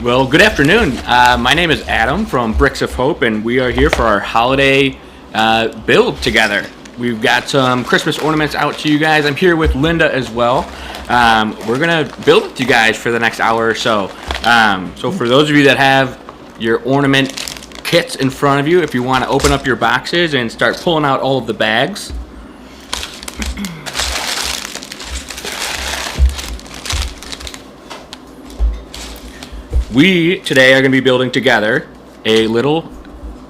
Well, good afternoon. My name is Adam from Bricks of Hope, and we are here for our holiday build together. We've got some Christmas ornaments out to you guys. I'm here with Linda as well. We're going to build with you guys for the next hour or so. So, for those of you that have your ornament kits in front of you, if you want to open up your boxes and start pulling out all of the bags. We today are going to be building together a little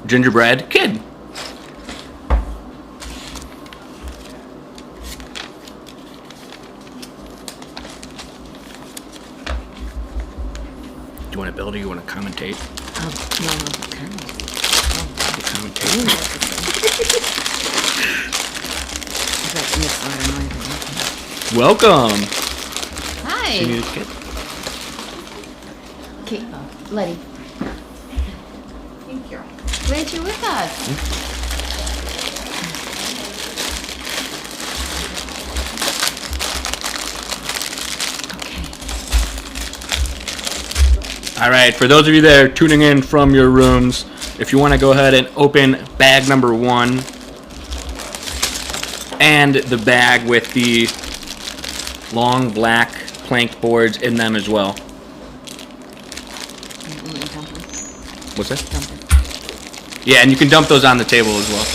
gingerbread kid. Do you want to build or you want to commentate? No, okay. You commentate. Welcome. Hi. You need a kid? Okay, Letty. Thank you. Glad you're with us. All right, for those of you that are tuning in from your rooms, if you want to go ahead and open bag number 1 and the bag with the long black plank boards in them as well. What's that? Yeah, and you can dump those on the table as well.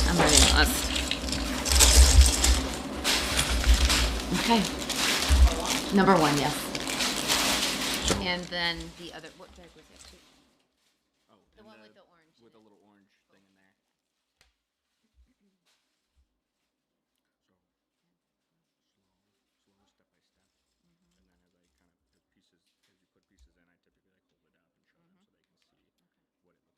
I'm ready to us. Okay. Number 1, yes. And then the other, what bag was that? The one with the orange. With a little orange thing in there. Slow step by step. And then as I kind of, as pieces, as you put pieces in, I typically like hold it up and show them so they can see what it looks like.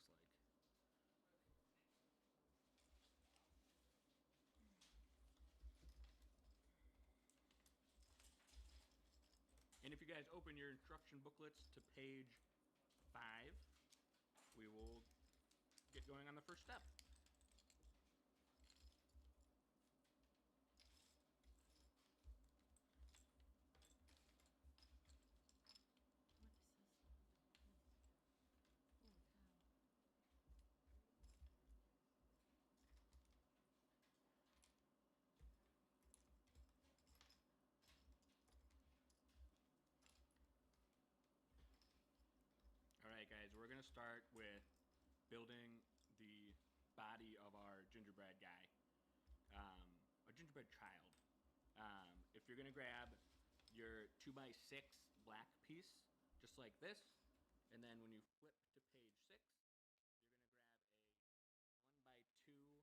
And if you guys open your instruction booklets to page 5, we will get going on the first step. Alright guys, we're going to start with building the body of our gingerbread guy. A gingerbread child. If you're going to grab your 2x6 black piece, just like this, and then when you flip to page 6, you're going to grab a 1x2 little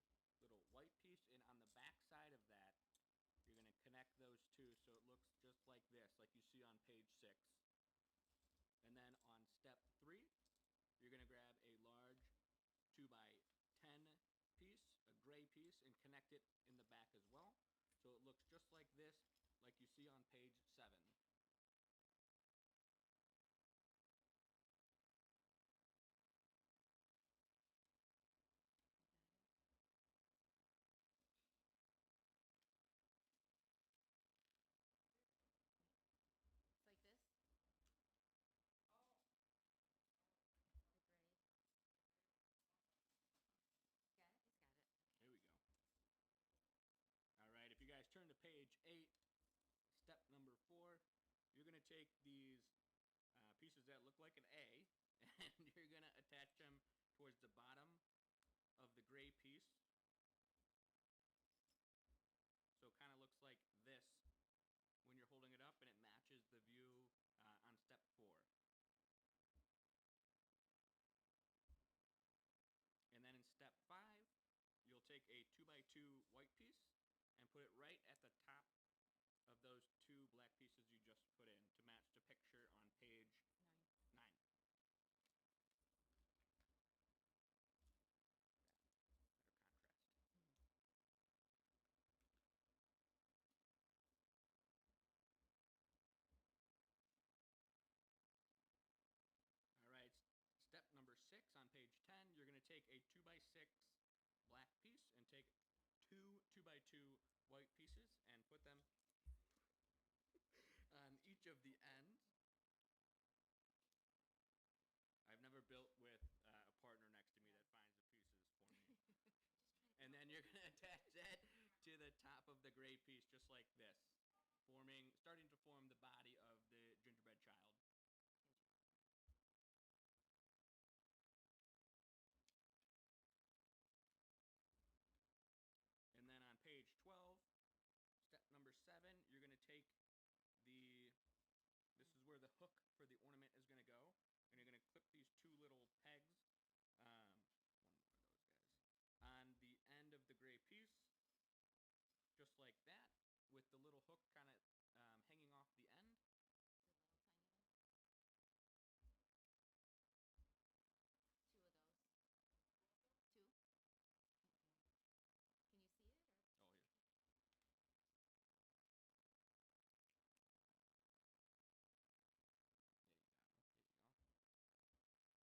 white piece, and on the back side of that, you're going to connect those two so it looks just like this, like you see on page 6. And then on step 3, you're going to grab a large 2x10 piece, a gray piece, and connect it in the back as well. So it looks just like this, like you see on page 7. Here we go. Alright, if you guys turn to page 8, step number 4, you're going to take these pieces that look like an A, and you're going to attach them towards the bottom of the gray piece. So it kind of looks like this when you're holding it up, and it matches the view on step 4. And then in step 5, you'll take a 2x2 white piece and put it right at the top of those 2 black pieces you just put in to match the picture on page 9. Alright, step number 6 on page 10, you're going to take a 2x6 black piece and take 2 2x2 white pieces and put them you're going to attach that to the top of the gray piece just like this, starting to form the body of the gingerbread child. And then on page 12, step number 7, you're going to take this is where the hook for the ornament is going to go, and you're going to clip these 2 little pegs, one more of those guys, on the end of the gray piece, just like that, with the little hook kind of hanging off the end.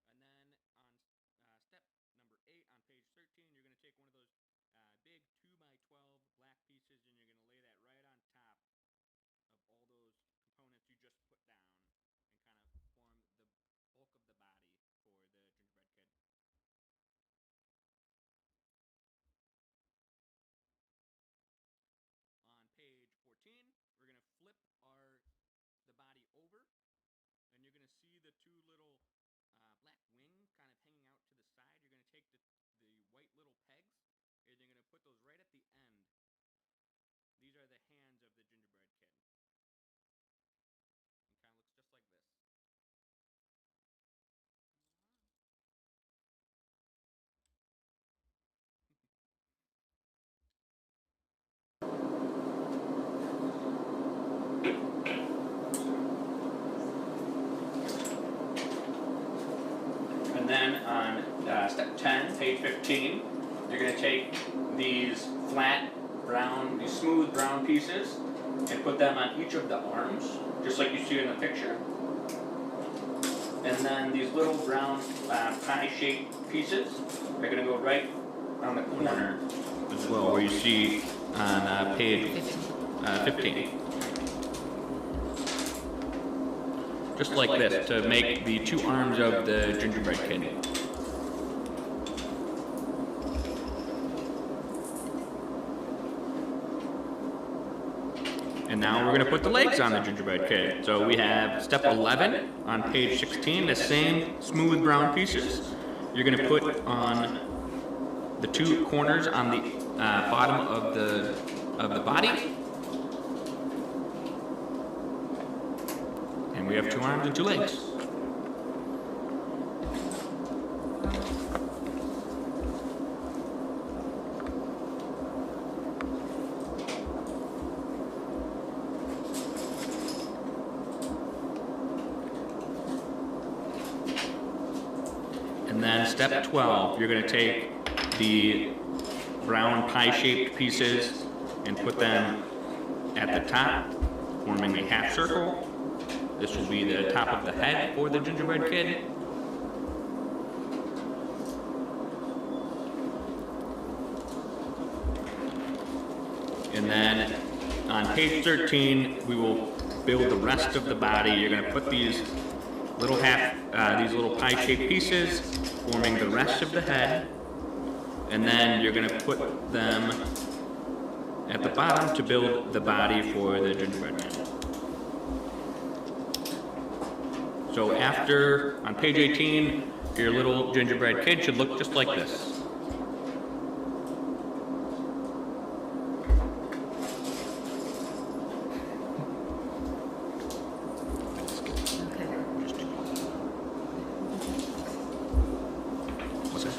And then on step number 8 on page 13, you're going to take one of those big 2x12 black pieces, and you're going to lay that right on top of all those components you just put down, and kind of form the bulk of the body for the gingerbread kid. On page 14, we're going to flip the body over, and you're going to see the 2 little black wing kind of hanging out to the side. You're going to take the white little pegs, and you're going to put those right at the end. These are the hands of the gingerbread kid. It kind of looks just like this. And then on step 10, page 15, you're going to take these smooth brown pieces and put them on each of the arms, just like you see in the picture. And then these little brown pie-shaped pieces are going to go right on the corner as well, where you see on page 15. Just like this, to make the 2 arms of the gingerbread kid. And now we're going to put the legs on the gingerbread kid. So we have step 11 on page 16, the same smooth brown pieces. You're going to put on the 2 corners on the bottom of the body. And we have 2 arms and 2 legs. And then step 12, you're going to take the brown pie-shaped pieces and put them at the top, forming a half circle. This will be the top of the head for the gingerbread kid. And then on page 13, we will build the rest of the body. You're going to put these little pie-shaped pieces, forming the rest of the head. And then you're going to put them at the bottom to build the body for the gingerbread man. So after, on page 18, your little gingerbread kid should look just like this. What's that?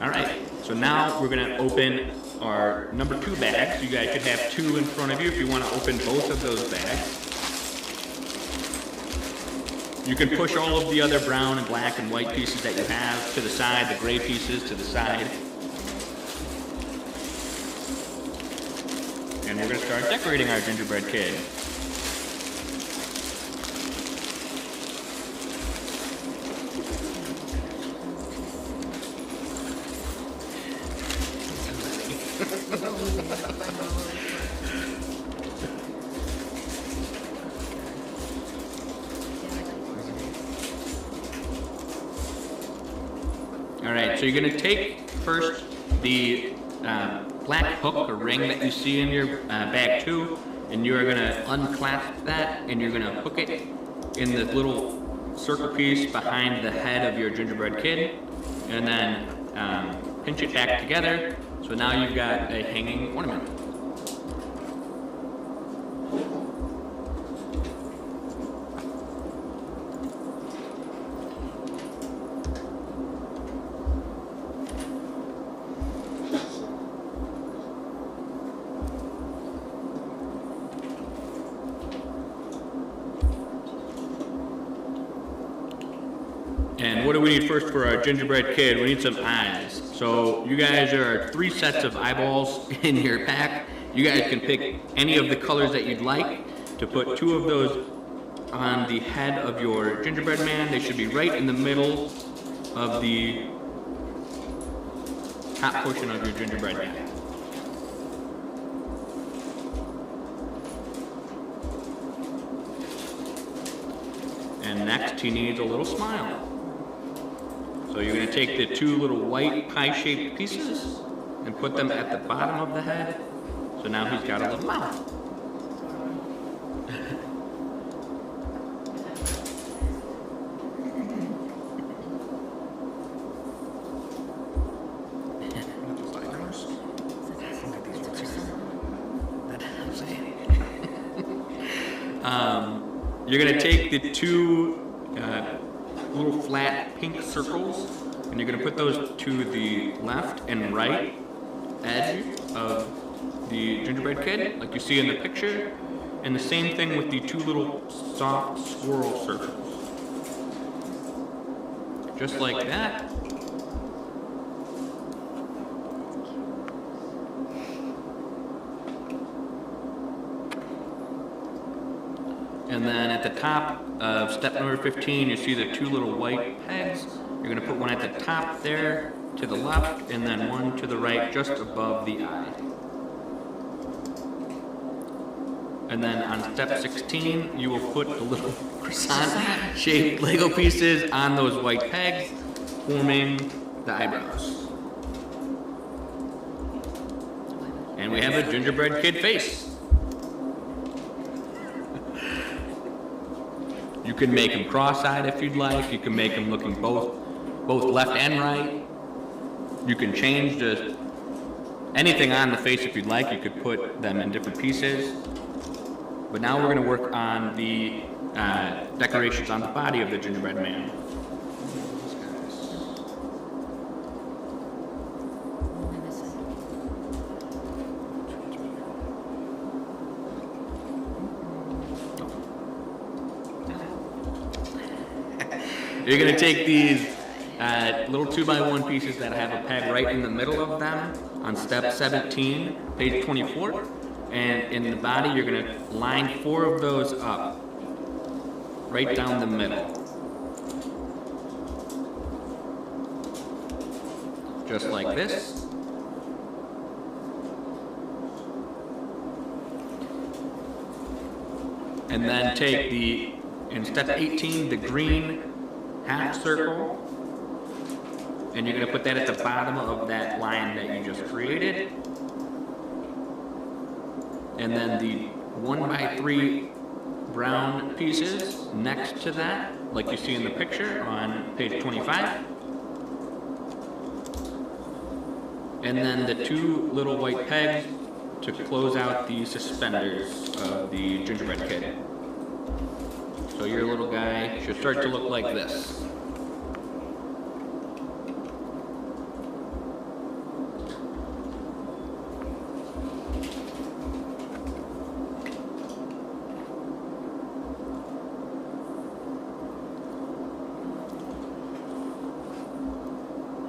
All right, so now we're going to open our number 2 bags. You guys should have 2 in front of you if you want to open both of those bags. You can push all of the other brown and black and white pieces that you have to the side, the gray pieces to the side. And we're going to start decorating our gingerbread kid. so you're gonna take first the black hook or ring that you see in your bag 2, and you are gonna unclasp that, and you're gonna hook it in the little circle piece behind the head of your gingerbread kid, and then pinch it back together. So now you've got a hanging ornament. And what do we need first for our gingerbread kid? We need some eyes. So you guys, there are 3 sets of eyeballs in your pack. You guys can pick any of the colors that you'd like to put 2 of those on the head of your gingerbread man. They should be right in the middle of the top portion of your gingerbread man. And next he needs a little smile. So you're going to take the 2 little white pie-shaped pieces and put them at the bottom of the head. So now he's got a little mouth. You're going to take the 2 little flat pink circles, and you're going to put those to the left and right edge of the gingerbread kid, like you see in the picture, and the same thing with the 2 little soft swirl circles. Just like that. And then at the top of step number 15, you see the 2 little white pegs. You're going to put one at the top there to the left, and then one to the right just above the eye. And then on step 16, you will put the little croissant-shaped Lego pieces on those white pegs, forming the eyebrows. And we have a gingerbread kid face. You can make him cross-eyed if you'd like. You can make him looking both left and right. You can change anything on the face if you'd like. You could put them in different pieces. But now we're going to work on the decorations on the body of the gingerbread man. You're going to take these little 2x1 pieces that have a peg right in the middle of them on step 17, page 24. And in the body, you're going to line 4 of those up, right down the middle. Just like this. And then take in step 18, the green half circle, and you're going to put that at the bottom of that line that you just created. And then the 1x3 brown pieces next to that, like you see in the picture on page 25. And then the 2 little white pegs to close out the suspenders of the gingerbread kid. So your little guy should start to look like this.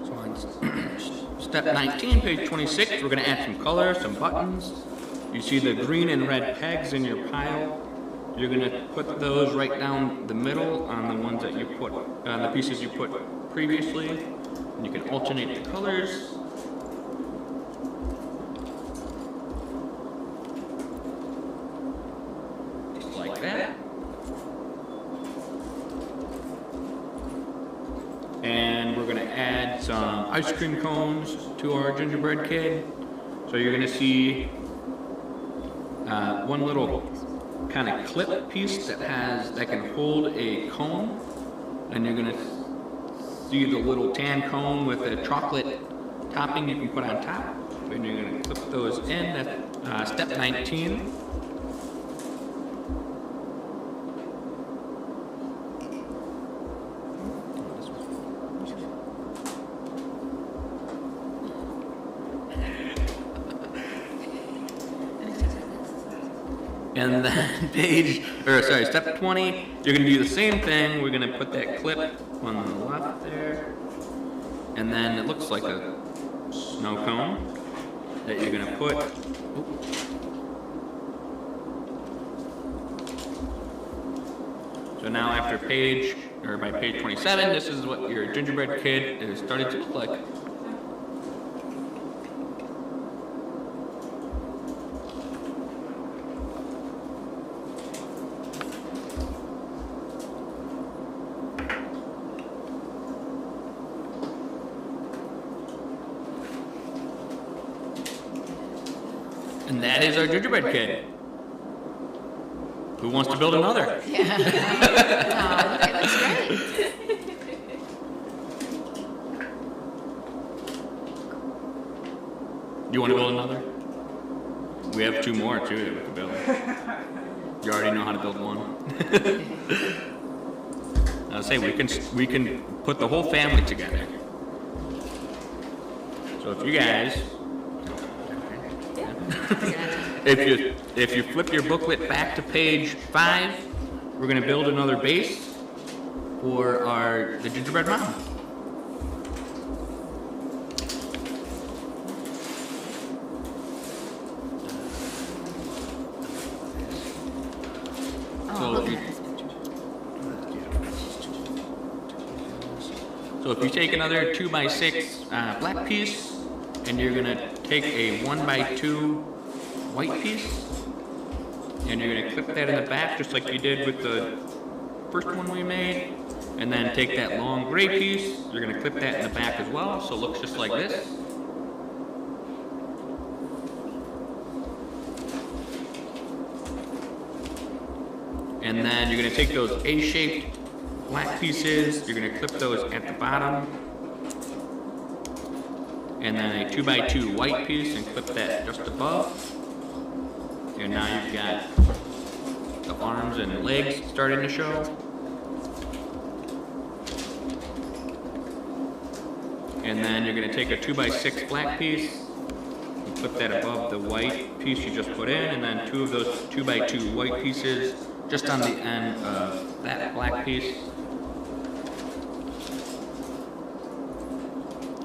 So on step 19, page 26, we're going to add some color, some buttons. You see the green and red pegs in your pile. You're going to put those right down the middle on the ones that you put, the pieces you put previously. And you can alternate the colors. Just like that. And we're going to add some ice cream cones to our gingerbread kid. So you're gonna see one little kind of clip piece that can hold a cone, and you're gonna see the little tan cone with a chocolate topping you can put on top, and you're gonna clip those in. That's step 19. And then step 20, you're gonna do the same thing. We're gonna put that clip on the left there. And then it looks like a snow cone that you're gonna put. So now after by page 27, this is what your gingerbread kid is starting to look like. And that is our gingerbread kid. Who wants to build another? Yeah. Oh, that looks great. You want to build another? We have 2 more too that we can build. You already know how to build one. I'll say we can put the whole family together. So if you guys. If you flip your booklet back to page 5, we're going to build another base for the gingerbread mom. So if you take another 2x6 black piece, and you're going to take a 1x2 white piece, and you're going to clip that in the back just like you did with the first one we made, and then take that long gray piece, you're going to clip that in the back as well, so it looks just like this. And then you're going to take those A-shaped black pieces, you're going to clip those at the bottom, and then a 2x2 white piece and clip that just above. And now you've got the arms and legs starting to show. And then you're going to take a 2x6 black piece and clip that above the white piece you just put in, and then 2 of those 2x2 white pieces just on the end of that black piece.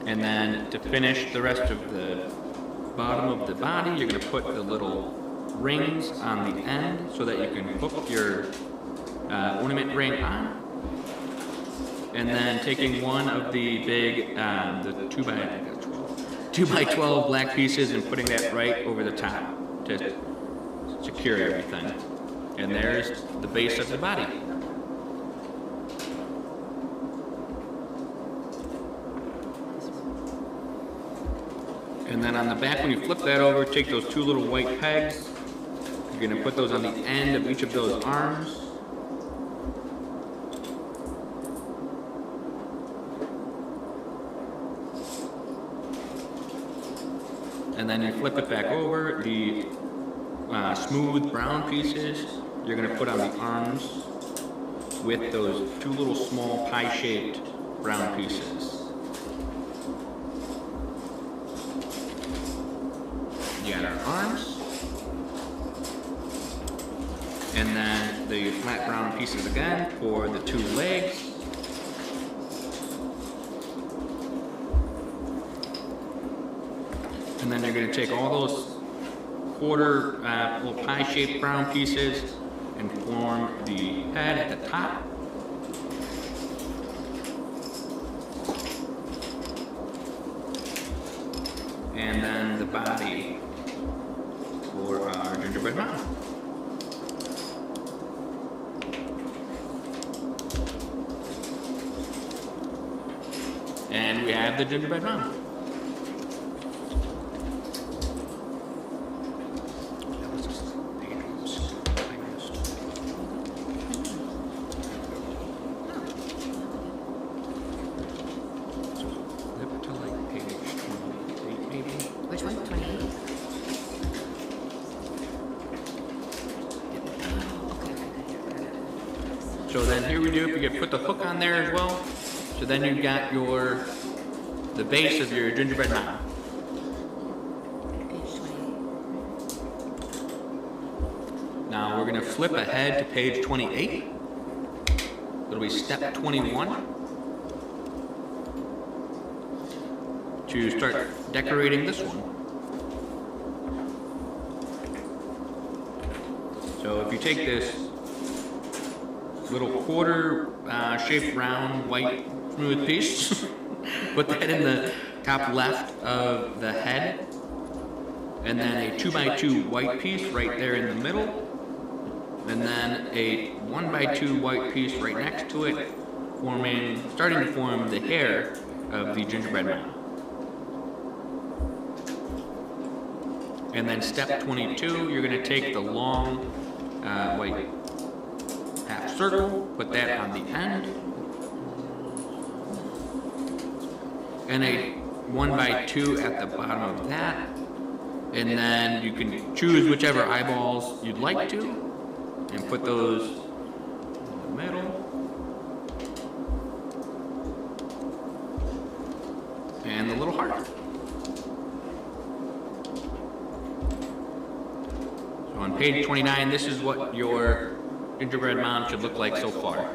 And then to finish the rest of the bottom of the body, you're going to put the little rings on the end so that you can hook your ornament ring on. And then taking one of the big, the 2x12 black pieces and putting that right over the top to secure everything. And there's the base of the body. And then on the back, when you flip that over, take those 2 little white pegs. You're going to put those on the end of each of those arms. And then you flip it back over. The smooth brown pieces you're going to put on the arms with those 2 little small pie-shaped brown pieces. You got our arms, and then the flat brown pieces again for the 2 legs. And then you're going to take all those quarter little pie-shaped brown pieces and form the head at the top. And then the body for our gingerbread mom. And we have have the gingerbread man. Which one? 28? So then here we do, if you could put the hook on there as well. So then you've got the base of your gingerbread man. Page 28. Now we're gonna flip ahead to page 28. It'll be step 21. To start decorating this one. So if you take this little quarter shaped round white smooth piece, put that in the top left of the head, and then a 2x2 white piece right there in the middle, and then a 1x2 white piece right next to it, starting to form the hair of the gingerbread man. And then step 22, you're going to take the long white half circle, put that on the end, and a 1x2 at the bottom of that, and then you can choose whichever eyeballs you'd like to, and put those in the middle, and the little heart. So on page 29, this is what your gingerbread man should look like so far.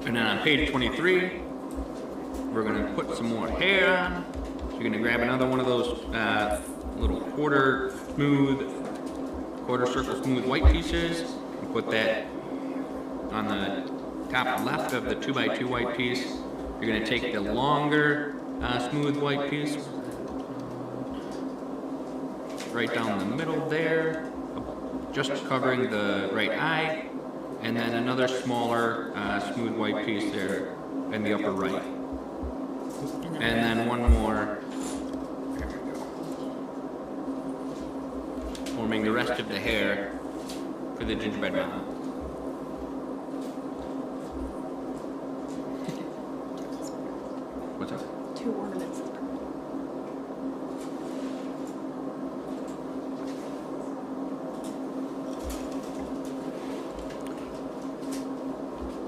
And then on page 23, we're going to put some more hair on. So you're going to grab another one of those little quarter circle smooth white pieces, and put that on the top left of the 2x2 white piece. You're going to take the longer smooth white piece right down the middle there, just covering the right eye, and then another smaller smooth white piece there in the upper right. And then one more, forming the rest of the hair for the gingerbread man. What's up? 2 ornaments.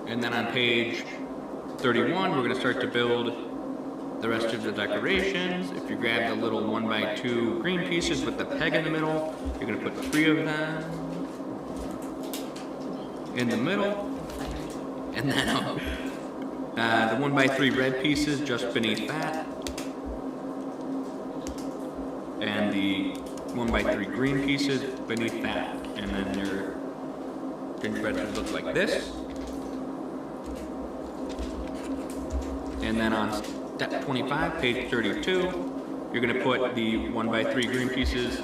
And then on page 31, we're going to start to build the rest of the decorations. If you grab the little 1x2 green pieces with the peg in the middle, you're going to put 3 of them in the middle. And then the 1x3 red pieces just beneath that. And the 1x3 green pieces beneath that. And then your gingerbread should look like this. And then on step 25, page 32, you're going to put the 1x3 green pieces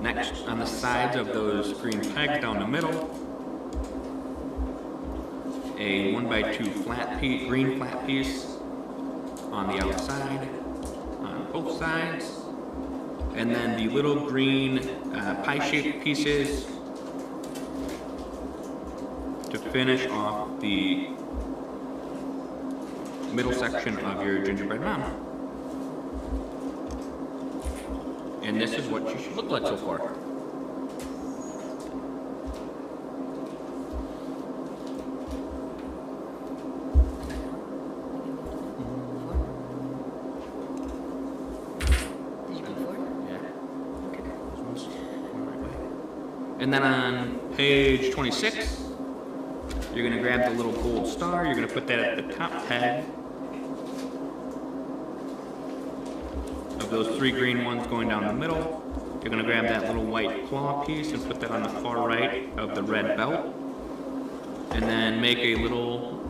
next on the sides of those green pegs down the middle. A 1x2 green flat piece on the outside, on both sides. And then the little green pie-shaped pieces to finish off the middle section of your gingerbread man. And this is what you should look like so far. And then on page 26, you're going to grab the little gold star, you're going to put that at the top peg of those 3 green ones going down the middle. You're going to grab that little white claw piece and put that on the far right of the red belt. And then make a little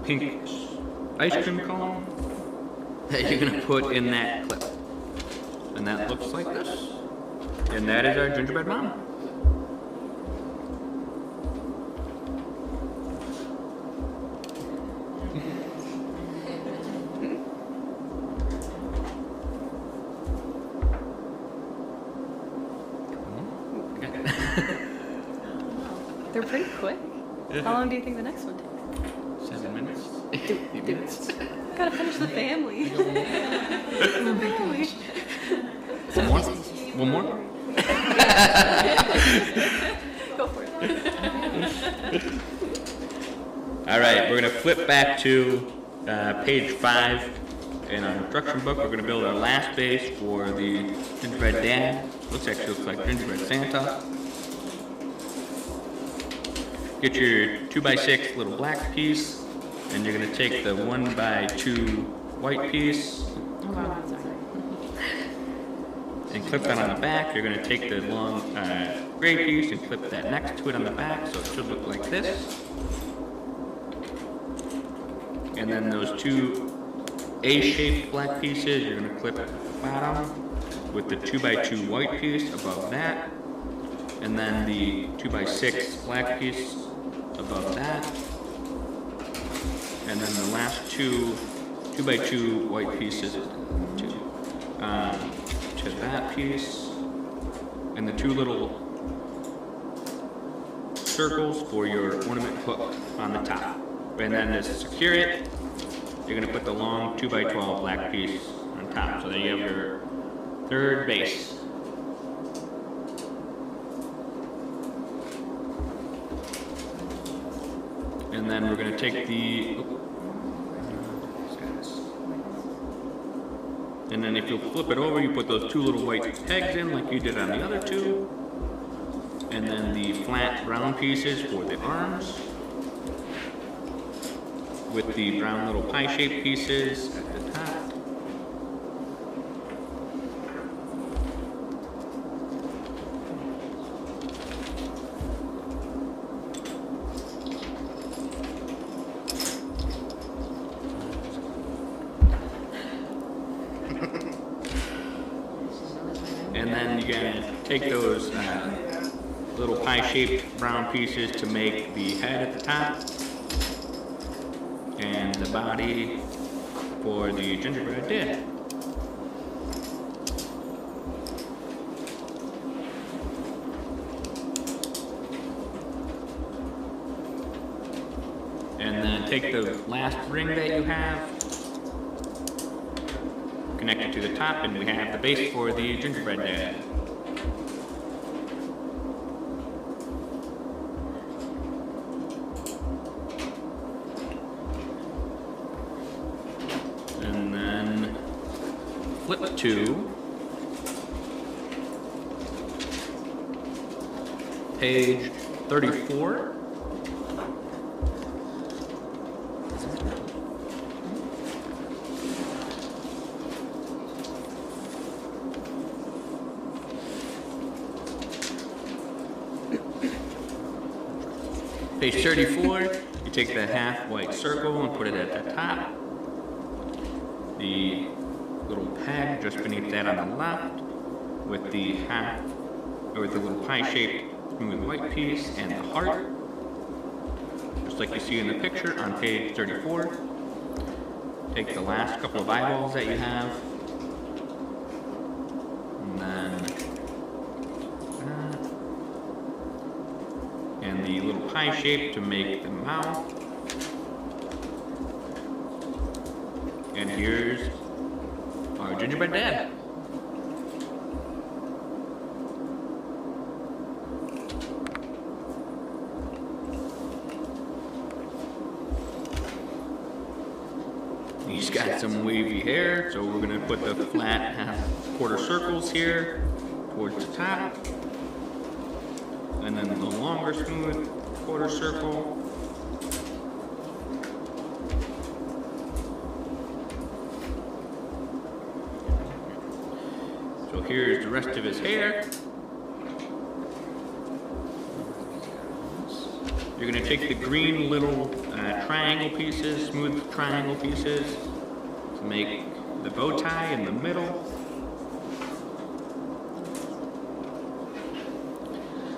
pink ice cream cone that you're gonna put in that clip. And that looks like this. And that is our gingerbread mom. They're pretty quick. How long do you think the next one takes? 7 minutes. 8 minutes. Gotta finish the family. One more? One more? Go for it. All right, we're gonna flip back to page 5 in our instruction book. We're gonna build our last base for the gingerbread dad. Actually looks like gingerbread Santa. Get your 2x6 little black piece, and you're gonna take the 1x2 white piece and clip that on the back. You're gonna take the long gray piece and clip that next to it on the back, so it should look like this. And then those 2 A-shaped black pieces, you're gonna clip at the bottom with the 2x2 white piece above that, and then the 2x6 black piece above that, and then the last 2x2 white pieces to that piece, and the 2 little circles for your ornament hook on the top. And then to secure it, you're gonna put the long 2x12 black piece on top. So there you have your third base. And then we're gonna take the, and then if you flip it over, you put those 2 little white pegs in like you did on the other 2. And then the flat brown pieces for the arms, with the brown little pie-shaped pieces at the top. And then you're gonna take those little pie-shaped brown pieces to make the head at the top and the body for the gingerbread dad. And then take the last ring that you have, connect it to the top, and we have the base for the gingerbread dad. And then flip to page 34. Page 34, you take the half white circle and put it at the top. The little peg just beneath that on the left, with the half, or the little pie-shaped smooth white piece and the heart, just like you see in the picture on page 34. Take the last couple of eyeballs that you have, and then and the little pie shape to make the mouth. And here's our gingerbread dad. He's got some wavy hair, so we're gonna put the flat half-quarter circles here towards the top. And then the longer smooth quarter circle. So here's the rest of his hair. You're gonna take the green little triangle pieces, smooth triangle pieces, to make the bow tie in the middle.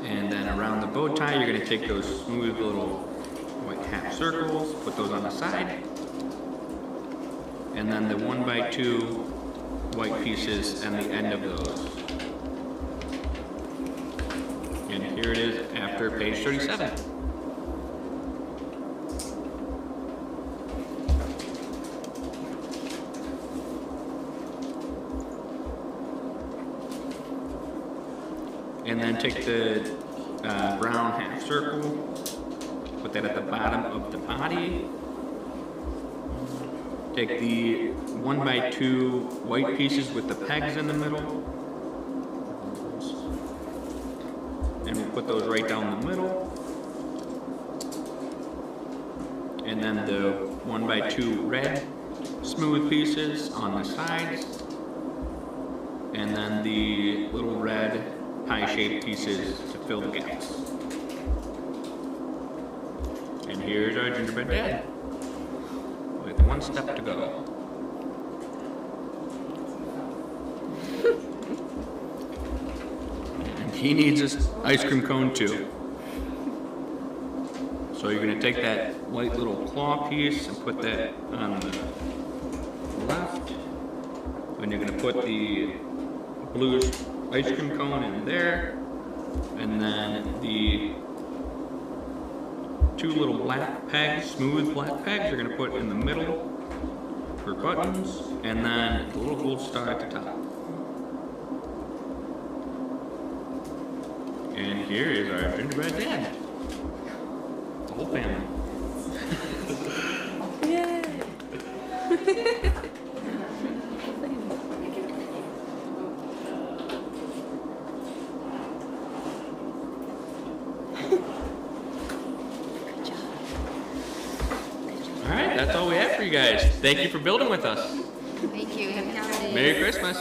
And then around the bow tie, you're gonna take those smooth little white half circles, put those on the side. And then the 1x2 white pieces and the end of those. And here it is after page 37. And then take the brown half circle, put that at the bottom of the body. Take the 1x2 white pieces with the pegs in the middle. And we'll put those right down the middle. And then the 1x2 red smooth pieces on the sides. And then the little red pie-shaped pieces to fill the gaps. And here's our gingerbread dad, with one step to go. And he needs his ice cream cone too. So you're gonna take that white little claw piece and put that on the left. And you're gonna put the blue ice cream cone in there, and then the two little black pegs, smooth black pegs, you're gonna put in the middle for buttons, and then the little gold star at the top. And here is our gingerbread dad. The whole family. Yay! All right, that's all we have for you guys. Thank you for building with us. Thank you. Happy holidays. Merry Christmas.